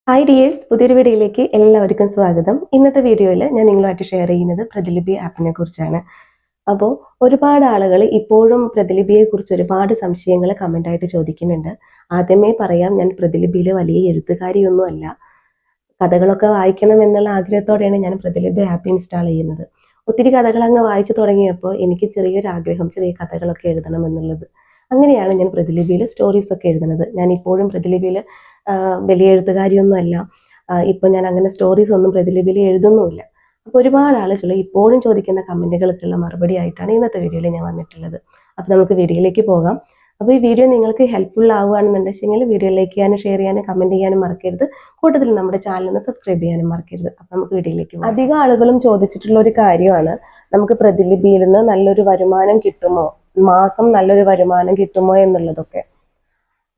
Hi dears, പുതിയൊരു വീഡിയോയിലേക്ക് എല്ലാവർക്കും സ്വാഗതം. ഇന്നത്തെ വീഡിയോയിൽ ഞാൻ നിങ്ങളുമായിട്ട് ഷെയർ ചെയ്യുന്നത് പ്രതിലിപി ആപ്പിനെ കുറിച്ചാണ്. അപ്പോൾ ഒരുപാട് ആളുകൾ ഇപ്പോഴും പ്രതിലിപിയെക്കുറിച്ച് ഒരുപാട് സംശയങ്ങൾ കമൻ്റായിട്ട് ചോദിക്കുന്നുണ്ട്. ആദ്യമേ പറയാം, ഞാൻ പ്രതിലിപിയിൽ വലിയ എഴുത്തുകാരിയൊന്നുമല്ല. കഥകളൊക്കെ വായിക്കണം എന്നുള്ള ആഗ്രഹത്തോടെയാണ് ഞാൻ പ്രതിലിപി ആപ്പ് ഇൻസ്റ്റാൾ ചെയ്യുന്നത്. ഒത്തിരി കഥകൾ അങ്ങ് വായിച്ചു തുടങ്ങിയപ്പോൾ എനിക്ക് ചെറിയൊരു ആഗ്രഹം, ചെറിയ കഥകളൊക്കെ എഴുതണം എന്നുള്ളത്. അങ്ങനെയാണ് ഞാൻ പ്രതിലിപിയിൽ സ്റ്റോറീസൊക്കെ എഴുതുന്നത്. ഞാൻ ഇപ്പോഴും പ്രതിലിപിയിൽ വലിയ എഴുത്തുകാരിയൊന്നുമല്ല. ഇപ്പം ഞാൻ അങ്ങനെ സ്റ്റോറീസ് ഒന്നും പ്രതിലിപിയിൽ എഴുതുന്നുമില്ല. അപ്പോൾ ഒരുപാട് ആളുകൾ ഇപ്പോഴും ചോദിക്കുന്ന കമൻറ്റുകൾക്കുള്ള മറുപടി ആയിട്ടാണ് ഇന്നത്തെ വീഡിയോയിൽ ഞാൻ വന്നിട്ടുള്ളത്. അപ്പോൾ നമുക്ക് വീഡിയോയിലേക്ക് പോകാം. അപ്പോൾ ഈ വീഡിയോ നിങ്ങൾക്ക് ഹെൽപ്ഫുൾ ആവുകയാണെന്നുണ്ടെങ്കിൽ വീഡിയോ ലൈക്ക് ചെയ്യാനും ഷെയർ ചെയ്യാനും കമൻറ്റ് ചെയ്യാനും മറക്കരുത്. കൂട്ടത്തിൽ നമ്മുടെ ചാനലിന് സബ്സ്ക്രൈബ് ചെയ്യാനും മറക്കരുത്. അപ്പോൾ നമുക്ക് വീഡിയോയിലേക്ക് പോകാം. അധികം ആളുകളും ചോദിച്ചിട്ടുള്ള ഒരു കാര്യമാണ്, നമുക്ക് പ്രതിലിപിയിൽ നിന്ന് നല്ലൊരു വരുമാനം കിട്ടുമോ, മാസം നല്ലൊരു വരുമാനം കിട്ടുമോ എന്നുള്ളതൊക്കെ.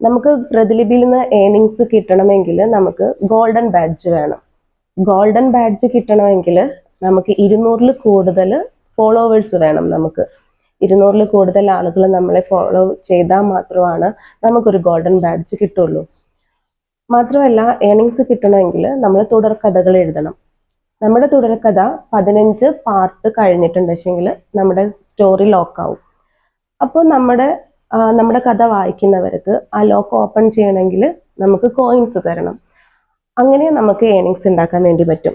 നമുക്ക് പ്രതിലിപിയിൽ നിന്ന് ഏണിങ്സ് കിട്ടണമെങ്കിൽ നമുക്ക് ഗോൾഡൻ ബാഡ്ജ് വേണം. ഗോൾഡൻ ബാഡ്ജ് കിട്ടണമെങ്കിൽ നമുക്ക് 200-ൽ കൂടുതൽ ഫോളോവേഴ്സ് വേണം. നമുക്ക് 200-ൽ കൂടുതൽ ആളുകൾ നമ്മളെ ഫോളോ ചെയ്താൽ മാത്രമാണ് നമുക്കൊരു ഗോൾഡൻ ബാഡ്ജ് കിട്ടുള്ളൂ. മാത്രമല്ല, ഏണിങ്സ് കിട്ടണമെങ്കിൽ നമ്മൾ തുടർക്കഥകൾ എഴുതണം. നമ്മുടെ തുടർക്കഥ 15 പാർട്ട് കഴിഞ്ഞിട്ടുണ്ടെങ്കിൽ നമ്മുടെ സ്റ്റോറി ലോക്കാവും. അപ്പോൾ നമ്മുടെ കഥ വായിക്കുന്നവർക്ക് ആ ലോക്ക് ഓപ്പൺ ചെയ്യണമെങ്കിൽ നമുക്ക് കോയിൻസ് തരണം. അങ്ങനെ നമുക്ക് ഏണിങ്സ് ഉണ്ടാക്കാൻ വേണ്ടി പറ്റും.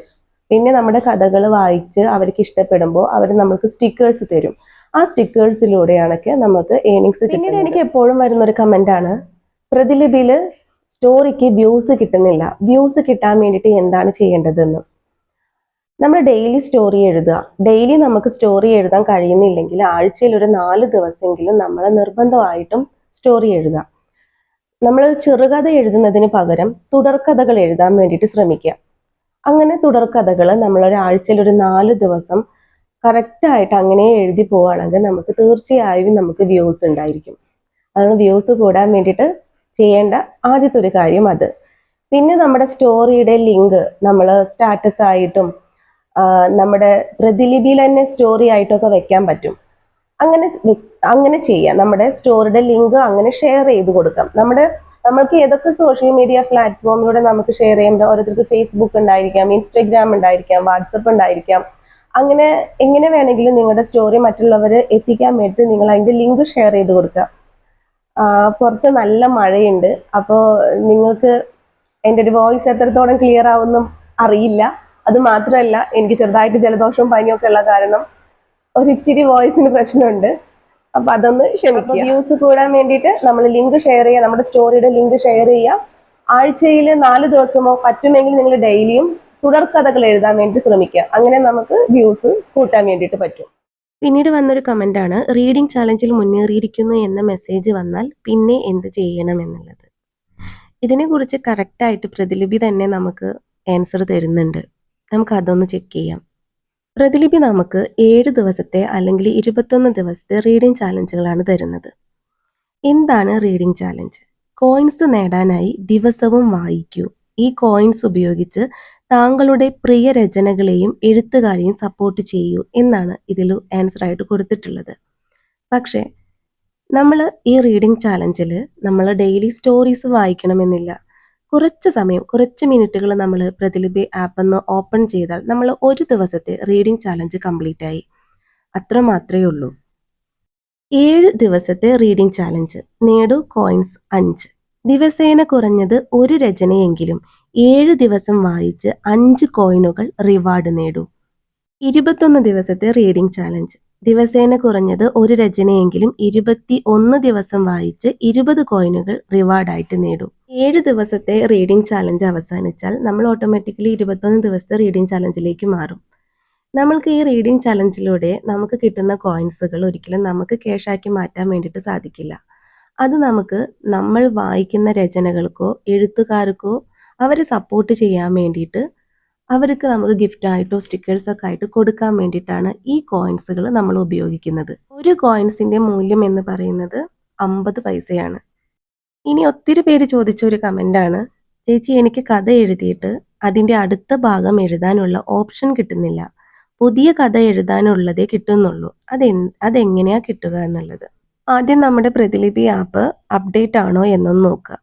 പിന്നെ നമ്മുടെ കഥകൾ വായിച്ച് അവർക്ക് ഇഷ്ടപ്പെടുമ്പോൾ അവർ നമുക്ക് സ്റ്റിക്കേഴ്സ് തരും. ആ സ്റ്റിക്കേഴ്സിലൂടെയാണൊക്കെ നമുക്ക് ഏണിങ്സ് കിട്ടും. പിന്നീട് എനിക്ക് എപ്പോഴും വരുന്നൊരു കമൻ്റാണ്, പ്രതിലിപിയിൽ സ്റ്റോറിക്ക് വ്യൂസ് കിട്ടുന്നില്ല, വ്യൂസ് കിട്ടാൻ വേണ്ടിയിട്ട് എന്താണ് ചെയ്യേണ്ടതെന്ന്. നമ്മൾ ഡെയിലി സ്റ്റോറി എഴുതുക. ഡെയിലി നമുക്ക് സ്റ്റോറി എഴുതാൻ കഴിയുന്നില്ലെങ്കിൽ ആഴ്ചയിൽ ഒരു 4 ദിവസമെങ്കിലും നമ്മൾ നിർബന്ധമായിട്ടും സ്റ്റോറി എഴുതുക. നമ്മൾ ചെറുകഥ എഴുതുന്നതിന് പകരം തുടർക്കഥകൾ എഴുതാൻ വേണ്ടിയിട്ട് ശ്രമിക്കുക. അങ്ങനെ തുടർക്കഥകൾ നമ്മളൊരാഴ്ചയിൽ ഒരു 4 ദിവസം കറക്റ്റായിട്ട് അങ്ങനെ എഴുതി പോവുകയാണെങ്കിൽ നമുക്ക് തീർച്ചയായും നമുക്ക് വ്യൂസ് ഉണ്ടായിരിക്കും. അതാണ് വ്യൂസ് കൂടാൻ വേണ്ടിയിട്ട് ചെയ്യേണ്ട ആദ്യത്തെ ഒരു കാര്യം അത്. പിന്നെ നമ്മുടെ സ്റ്റോറിയുടെ ലിങ്ക് നമ്മൾ സ്റ്റാറ്റസ് ആയിട്ടും നമ്മുടെ പ്രതിലിപിയിൽ തന്നെ സ്റ്റോറി ആയിട്ടൊക്കെ വെക്കാൻ പറ്റും. അങ്ങനെ ചെയ്യാം. നമ്മുടെ സ്റ്റോറിയുടെ ലിങ്ക് അങ്ങനെ ഷെയർ ചെയ്ത് കൊടുക്കാം. നമ്മൾക്ക് ഏതൊക്കെ സോഷ്യൽ മീഡിയ പ്ലാറ്റ്ഫോമിലൂടെ നമുക്ക് ഷെയർ ചെയ്യാം. ഓരോരുത്തർക്ക് ഫേസ്ബുക്ക് ഉണ്ടായിരിക്കാം, ഇൻസ്റ്റഗ്രാം ഉണ്ടായിരിക്കാം, വാട്സപ്പ് ഉണ്ടായിരിക്കാം. അങ്ങനെ എങ്ങനെ വേണമെങ്കിലും നിങ്ങളുടെ സ്റ്റോറി മറ്റുള്ളവർ എത്തിക്കാൻ വേണ്ടി നിങ്ങൾ അതിൻ്റെ ലിങ്ക് ഷെയർ ചെയ്ത് കൊടുക്കുക. പുറത്ത് നല്ല മഴയുണ്ട്, അപ്പോൾ നിങ്ങൾക്ക് എൻ്റെ ഒരു വോയിസ് എത്രത്തോളം ക്ലിയർ ആവുമെന്നും അറിയില്ല. അത് മാത്രമല്ല, എനിക്ക് ചെറുതായിട്ട് ജലദോഷവും പനിയൊക്കെ ഉള്ള കാരണം ഒരിച്ചിരി വോയിസിന് പ്രശ്നമുണ്ട്. അപ്പൊ അതൊന്ന് ക്ഷമിക്കുക. വ്യൂസ് കൂടാൻ വേണ്ടിയിട്ട് നമ്മൾ ലിങ്ക് ഷെയർ ചെയ്യുക, നമ്മുടെ സ്റ്റോറിയുടെ ലിങ്ക് ഷെയർ ചെയ്യുക. ആഴ്ചയിൽ 4 ദിവസമോ പറ്റുമെങ്കിൽ നിങ്ങൾ ഡെയിലിയും തുടർക്കഥകൾ എഴുതാൻ വേണ്ടി ശ്രമിക്കുക. അങ്ങനെ നമുക്ക് വ്യൂസ് കൂട്ടാൻ വേണ്ടിയിട്ട് പറ്റും. പിന്നീട് വന്നൊരു കമൻ്റാണ്, റീഡിംഗ് ചാലഞ്ചിൽ മുന്നേറിയിരിക്കുന്നു എന്ന മെസ്സേജ് വന്നാൽ പിന്നെ എന്ത് ചെയ്യണം എന്നുള്ളത്. ഇതിനെക്കുറിച്ച് കറക്റ്റായിട്ട് പ്രതിലിപി തന്നെ നമുക്ക് ആൻസർ തരുന്നുണ്ട്. നമുക്ക് അതൊന്ന് ചെക്ക് ചെയ്യാം. പ്രതിലിപി നമുക്ക് 7 ദിവസത്തെ അല്ലെങ്കിൽ 21 ദിവസത്തെ റീഡിംഗ് ചാലഞ്ചുകളാണ് തരുന്നത്. എന്താണ് റീഡിംഗ് ചാലഞ്ച്? കോയിൻസ് നേടാനായി ദിവസവും വായിക്കൂ. ഈ കോയിൻസ് ഉപയോഗിച്ച് താങ്കളുടെ പ്രിയ രചനകളെയും എഴുത്തുകാരെയും സപ്പോർട്ട് ചെയ്യൂ എന്നാണ് ഇതിൽ ആൻസർ ആയിട്ട് കൊടുത്തിട്ടുള്ളത്. പക്ഷേ നമ്മൾ ഈ റീഡിംഗ് ചാലഞ്ചിൽ നമ്മൾ ഡെയിലി സ്റ്റോറീസ് വായിക്കണമെന്നില്ല. കുറച്ച് മിനിറ്റുകൾ നമ്മൾ പ്രതിലിപി ആപ്പ് ഒന്ന് ഓപ്പൺ ചെയ്താൽ നമ്മൾ ഒരു ദിവസത്തെ റീഡിംഗ് ചാലഞ്ച് കംപ്ലീറ്റ് ആയി. അത്ര മാത്രമേ ഉള്ളൂ. 7 ദിവസത്തെ റീഡിംഗ് ചാലഞ്ച്. നേടൂ കോയിൻസ് 5. ദിവസേന കുറഞ്ഞത് ഒരു രചനയെങ്കിലും 7 ദിവസം വായിച്ച് 5 കോയിനുകൾ റിവാർഡ് നേടൂ. 21 ദിവസത്തെ റീഡിംഗ് ചാലഞ്ച്. ദിവസേന കുറഞ്ഞത് ഒരു രചനയെങ്കിലും 21 ദിവസം വായിച്ച് 20 കോയിനുകൾ റിവാർഡായിട്ട് നേടൂ. 7 ദിവസത്തെ റീഡിംഗ് ചാലഞ്ച് അവസാനിച്ചാൽ നമ്മൾ ഓട്ടോമാറ്റിക്കലി 21 ദിവസത്തെ റീഡിംഗ് ചാലഞ്ചിലേക്ക് മാറും. നമ്മൾക്ക് ഈ റീഡിംഗ് ചാലഞ്ചിലൂടെ നമുക്ക് കിട്ടുന്ന കോയിൻസുകൾ ഒരിക്കലും നമുക്ക് ക്യാഷാക്കി മാറ്റാൻ വേണ്ടിയിട്ട് സാധിക്കില്ല. അത് നമ്മൾ വായിക്കുന്ന രചനകൾക്കോ എഴുത്തുകാർക്കോ അവരെ സപ്പോർട്ട് ചെയ്യാൻ വേണ്ടിയിട്ട് അവർക്ക് നമുക്ക് ഗിഫ്റ്റായിട്ടോ സ്റ്റിക്കേഴ്സൊക്കെ ആയിട്ട് കൊടുക്കാൻ വേണ്ടിയിട്ടാണ് ഈ കോയിൻസുകൾ നമ്മൾ ഉപയോഗിക്കുന്നത്. ഒരു കോയിൻസിൻ്റെ മൂല്യം എന്ന് പറയുന്നത് 50 പൈസയാണ്. ഇനി ഒത്തിരി പേര് ചോദിച്ച ഒരു കമൻ്റാണ്, ചേച്ചി എനിക്ക് കഥ എഴുതിയിട്ട് അതിൻ്റെ അടുത്ത ഭാഗം എഴുതാനുള്ള ഓപ്ഷൻ കിട്ടുന്നില്ല, പുതിയ കഥ എഴുതാനുള്ളതേ കിട്ടുന്നുള്ളൂ, അതെങ്ങനെയാണ് കിട്ടുക എന്നുള്ളത്. ആദ്യം നമ്മുടെ പ്രതിലിപി ആപ്പ് അപ്ഡേറ്റ് ആണോ എന്നൊന്ന് നോക്കുക.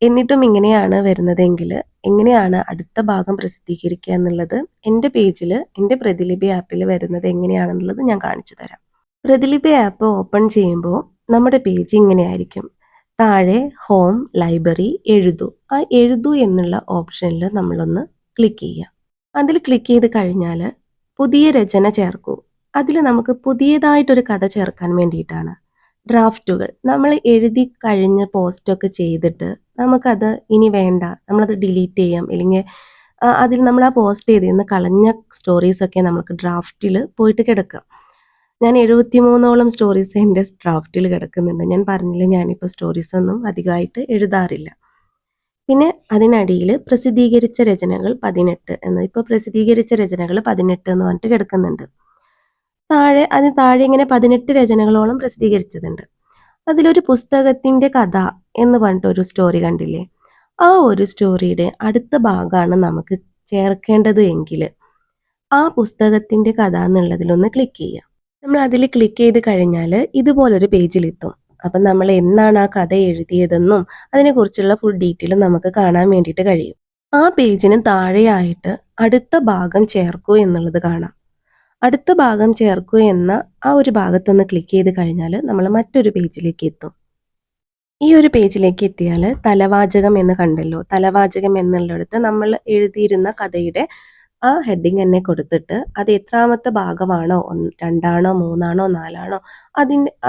എന്നിട്ടും ഇങ്ങനെയാണ് വരുന്നതെങ്കിൽ എങ്ങനെയാണ് അടുത്ത ഭാഗം പ്രസിദ്ധീകരിക്കുക എന്നുള്ളത് എൻ്റെ പേജിൽ, എൻ്റെ പ്രതിലിപി ആപ്പിൽ വരുന്നത് എങ്ങനെയാണെന്നുള്ളത് ഞാൻ കാണിച്ചു തരാം. പ്രതിലിപി ആപ്പ് ഓപ്പൺ ചെയ്യുമ്പോൾ നമ്മുടെ പേജ് ഇങ്ങനെയായിരിക്കും. താഴെ ഹോം, ലൈബ്രറി, എഴുതൂ. ആ എഴുതൂ എന്നുള്ള ഓപ്ഷനിൽ നമ്മളൊന്ന് ക്ലിക്ക് ചെയ്യുക. അതിൽ ക്ലിക്ക് ചെയ്ത് കഴിഞ്ഞാൽ പുതിയ രചന ചേർക്കൂ. അതിൽ നമുക്ക് പുതിയതായിട്ടൊരു കഥ ചേർക്കാൻ വേണ്ടിയിട്ടാണ്. ഡ്രാഫ്റ്റുകൾ നമ്മൾ എഴുതി കഴിഞ്ഞ് പോസ്റ്റൊക്കെ ചെയ്തിട്ട് നമുക്കത് ഇനി വേണ്ട, നമ്മളത് ഡിലീറ്റ് ചെയ്യാം. അല്ലെങ്കിൽ അതിൽ നമ്മൾ ആ പോസ്റ്റ് ചെയ്തിരുന്ന് കളഞ്ഞ സ്റ്റോറീസൊക്കെ നമുക്ക് ഡ്രാഫ്റ്റിൽ പോയിട്ട് കിടക്കാം. ഞാൻ 73ഓളം സ്റ്റോറീസ് എൻ്റെ ഡ്രാഫ്റ്റിൽ കിടക്കുന്നുണ്ട്. ഞാൻ പറഞ്ഞില്ല, ഞാനിപ്പോൾ സ്റ്റോറീസൊന്നും അധികമായിട്ട് എഴുതാറില്ല. പിന്നെ അതിനടിയിൽ പ്രസിദ്ധീകരിച്ച രചനകൾ 18 എന്ന്, ഇപ്പോൾ പ്രസിദ്ധീകരിച്ച രചനകൾ 18 എന്ന് പറഞ്ഞിട്ട് കിടക്കുന്നുണ്ട്. അതിന് താഴെ ഇങ്ങനെ 18 രചനകളോളം പ്രസിദ്ധീകരിച്ചതുണ്ട്. അതിലൊരു പുസ്തകത്തിൻ്റെ കഥ എന്ന് പറഞ്ഞിട്ടൊരു സ്റ്റോറി കണ്ടില്ലേ? ആ ഒരു സ്റ്റോറിയുടെ അടുത്ത ഭാഗമാണ് നമുക്ക് ചേർക്കേണ്ടത് എങ്കിൽ ആ പുസ്തകത്തിൻ്റെ കഥ എന്നുള്ളതിലൊന്ന് ക്ലിക്ക് ചെയ്യുക. നമ്മൾ അതിൽ ക്ലിക്ക് ചെയ്ത് കഴിഞ്ഞാൽ ഇതുപോലൊരു പേജിലെത്തും. അപ്പം നമ്മൾ എന്നാണ് ആ കഥ എഴുതിയതെന്നും അതിനെക്കുറിച്ചുള്ള ഫുൾ ഡീറ്റെയിൽ നമുക്ക് കാണാൻ വേണ്ടിയിട്ട് കഴിയും. ആ പേജിന് താഴെയായിട്ട് അടുത്ത ഭാഗം ചേർക്കൂ എന്നുള്ളത് കാണാം. അടുത്ത ഭാഗം ചേർക്കൂ എന്ന ആ ഒരു ഭാഗത്തൊന്ന് ക്ലിക്ക് ചെയ്ത് കഴിഞ്ഞാൽ നമ്മൾ മറ്റൊരു പേജിലേക്ക് എത്തും. ഈ ഒരു പേജിലേക്ക് എത്തിയാൽ തലവാചകം എന്ന് കണ്ടല്ലോ, തലവാചകം എന്നുള്ളിടത്ത് നമ്മൾ എഴുതിയിരുന്ന കഥയുടെ ആ ഹെഡിങ് തന്നെ കൊടുത്തിട്ട് അത് എത്രാമത്തെ ഭാഗമാണോ, 2ആണോ 3ആണോ 4ആണോ,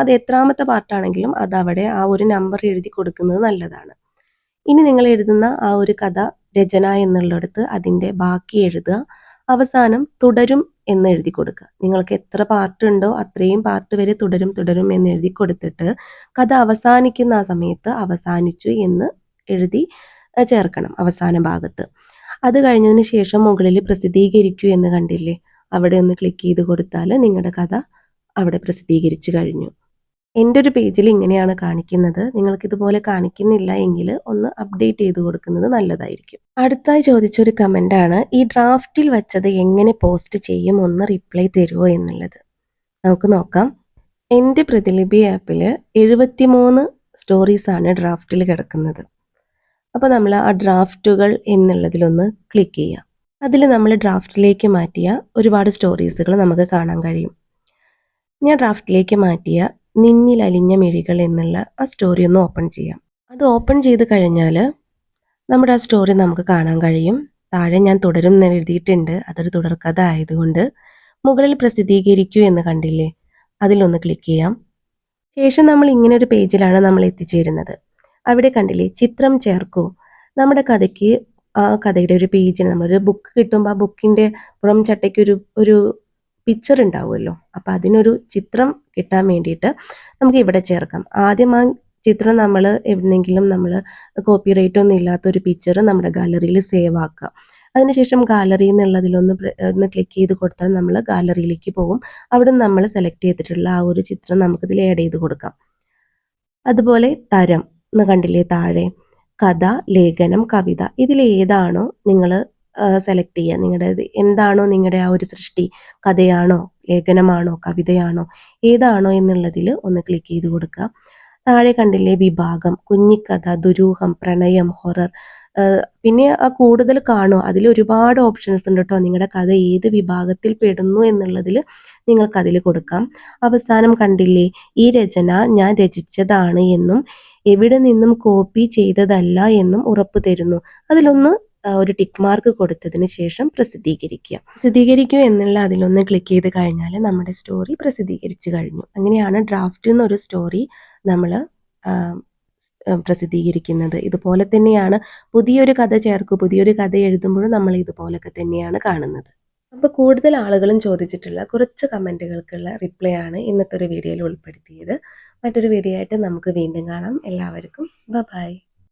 അത് എത്രാമത്തെ പാർട്ടാണെങ്കിലും അതവിടെ ആ ഒരു നമ്പർ എഴുതി കൊടുക്കുന്നത് നല്ലതാണ്. ഇനി നിങ്ങൾ എഴുതുന്ന ആ ഒരു കഥ രചന എന്നുള്ളിടത്ത് അതിൻ്റെ ബാക്കി എഴുതുക. അവസാനം തുടരും എന്ന് എഴുതി കൊടുക്കുക. നിങ്ങൾക്ക് എത്ര പാർട്ട് ഉണ്ടോ അത്രയും പാർട്ട് വരെ തുടരും എന്ന് എഴുതി കൊടുത്തിട്ട് കഥ അവസാനിക്കുന്ന ആ സമയത്ത് അവസാനിച്ചു എന്ന് എഴുതി ചേർക്കണം അവസാന ഭാഗത്ത്. അത് കഴിഞ്ഞതിന് ശേഷം മുകളിൽ പ്രസിദ്ധീകരിക്കൂ എന്ന് കണ്ടില്ലേ, അവിടെ ഒന്ന് ക്ലിക്ക് ചെയ്ത് കൊടുത്താൽ നിങ്ങളുടെ കഥ അവിടെ പ്രസിദ്ധീകരിച്ചു കഴിഞ്ഞു. എൻ്റെ ഒരു പേജിൽ ഇങ്ങനെയാണ് കാണിക്കുന്നത്. നിങ്ങൾക്ക് ഇതുപോലെ കാണിക്കുന്നില്ല എങ്കിൽ ഒന്ന് അപ്ഡേറ്റ് ചെയ്ത് കൊടുക്കുന്നത് നല്ലതായിരിക്കും. അടുത്തായി ചോദിച്ചൊരു കമൻ്റാണ്, ഈ ഡ്രാഫ്റ്റിൽ വെച്ചത് എങ്ങനെ പോസ്റ്റ് ചെയ്യും, ഒന്ന് റിപ്ലൈ തരുമോ എന്നുള്ളത്. നമുക്ക് നോക്കാം. എൻ്റെ പ്രതിലിപി ആപ്പിൽ 73 സ്റ്റോറീസാണ് ഡ്രാഫ്റ്റിൽ കിടക്കുന്നത്. അപ്പോൾ നമ്മൾ ആ ഡ്രാഫ്റ്റുകൾ എന്നുള്ളതിലൊന്ന് ക്ലിക്ക് ചെയ്യാം. അതിൽ നമ്മൾ ഡ്രാഫ്റ്റിലേക്ക് മാറ്റിയ ഒരുപാട് സ്റ്റോറീസുകൾ നമുക്ക് കാണാൻ കഴിയും. ഞാൻ ഡ്രാഫ്റ്റിലേക്ക് മാറ്റിയ നിന്നിൽ അലിഞ്ഞ മിഴികൾ എന്നുള്ള ആ സ്റ്റോറി ഒന്ന് ഓപ്പൺ ചെയ്യാം. അത് ഓപ്പൺ ചെയ്ത് കഴിഞ്ഞാൽ നമ്മുടെ ആ സ്റ്റോറി നമുക്ക് കാണാൻ കഴിയും. താഴെ ഞാൻ തുടരും എന്ന് എഴുതിയിട്ടുണ്ട്. അതൊരു തുടർക്കഥ ആയതുകൊണ്ട് മുകളിൽ പ്രസിദ്ധീകരിക്കൂ എന്ന് കണ്ടില്ലേ, അതിലൊന്ന് ക്ലിക്ക് ചെയ്യാം. ശേഷം നമ്മൾ ഇങ്ങനെ ഒരു പേജിലാണ് നമ്മൾ എത്തിച്ചേരുന്നത്. അവിടെ കണ്ടില്ലേ ചിത്രം ചേർക്കൂ. നമ്മുടെ കഥയ്ക്ക് ആ കഥയുടെ ഒരു പേജിന് നമ്മളൊരു ബുക്ക് കിട്ടുമ്പോൾ ആ ബുക്കിൻ്റെ പുറം ചട്ടയ്ക്ക് ഒരു പിക്ചർ ഉണ്ടാവുമല്ലോ, അപ്പോൾ അതിനൊരു ചിത്രം കിട്ടാൻ വേണ്ടിയിട്ട് നമുക്ക് ഇവിടെ ചേർക്കാം. ആദ്യം ആ ചിത്രം നമ്മൾ എവിടെന്നെങ്കിലും നമ്മൾ കോപ്പിറൈറ്റ് ഒന്നും ഇല്ലാത്തൊരു പിക്ചർ നമ്മുടെ ഗാലറിയിൽ സേവ് ആക്കുക. അതിനുശേഷം ഗാലറി എന്നുള്ളതിലൊന്ന് ക്ലിക്ക് ചെയ്ത് കൊടുത്താൽ നമ്മൾ ഗാലറിയിലേക്ക് പോകും. അവിടെ നമ്മൾ സെലക്ട് ചെയ്തിട്ടുള്ള ആ ഒരു ചിത്രം നമുക്കിതിൽ ആഡ് ചെയ്ത് കൊടുക്കാം. അതുപോലെ തരം എന്ന് കണ്ടില്ലേ താഴെ, കഥ, ലേഖനം, കവിത, ഇതിലേതാണോ നിങ്ങൾ സെലക്ട് ചെയ്യുക. നിങ്ങളുടെ എന്താണോ നിങ്ങളുടെ ആ ഒരു സൃഷ്ടി, കഥയാണോ ലേഖനമാണോ കവിതയാണോ ഏതാണോ എന്നുള്ളതിൽ ഒന്ന് ക്ലിക്ക് ചെയ്ത് കൊടുക്കുക. താഴെ കണ്ടില്ലേ വിഭാഗം, കുഞ്ഞിക്കഥ, ദുരൂഹം, പ്രണയം, ഹൊറർ, പിന്നെ ആ കൂടുതൽ കാണുമോ, അതിൽ ഒരുപാട് ഓപ്ഷൻസ് ഉണ്ട് കേട്ടോ. നിങ്ങളുടെ കഥ ഏത് വിഭാഗത്തിൽ പെടുന്നു എന്നുള്ളതിൽ നിങ്ങൾക്കതിൽ കൊടുക്കാം. അവസാനം കണ്ടില്ലേ, ഈ രചന ഞാൻ രചിച്ചതാണ് എന്നും എവിടെ നിന്നും കോപ്പി ചെയ്തതല്ല എന്നും ഉറപ്പ് തരുന്നു. അതിലൊന്ന് ഒരു ടിക്ക് മാർക്ക് കൊടുത്തതിന് ശേഷം പ്രസിദ്ധീകരിക്കൂ എന്നുള്ള അതിലൊന്ന് ക്ലിക്ക് ചെയ്ത് കഴിഞ്ഞാൽ നമ്മുടെ സ്റ്റോറി പ്രസിദ്ധീകരിച്ചു കഴിഞ്ഞു. അങ്ങനെയാണ് ഡ്രാഫ്റ്റിൽ നിന്നൊരു സ്റ്റോറി നമ്മൾ പ്രസിദ്ധീകരിക്കുന്നത്. ഇതുപോലെ തന്നെയാണ് പുതിയൊരു കഥ പുതിയൊരു കഥ എഴുതുമ്പോഴും നമ്മൾ ഇതുപോലൊക്കെ തന്നെയാണ് കാണുന്നത്. അപ്പോൾ കൂടുതൽ ആളുകളും ചോദിച്ചിട്ടുള്ള കുറച്ച് കമൻറ്റുകൾക്കുള്ള റിപ്ലൈ ആണ് ഇന്നത്തെ ഒരു വീഡിയോയിൽ ഉൾപ്പെടുത്തിയത്. മറ്റൊരു വീഡിയോ ആയിട്ട് നമുക്ക് വീണ്ടും കാണാം. എല്ലാവർക്കും ബൈ.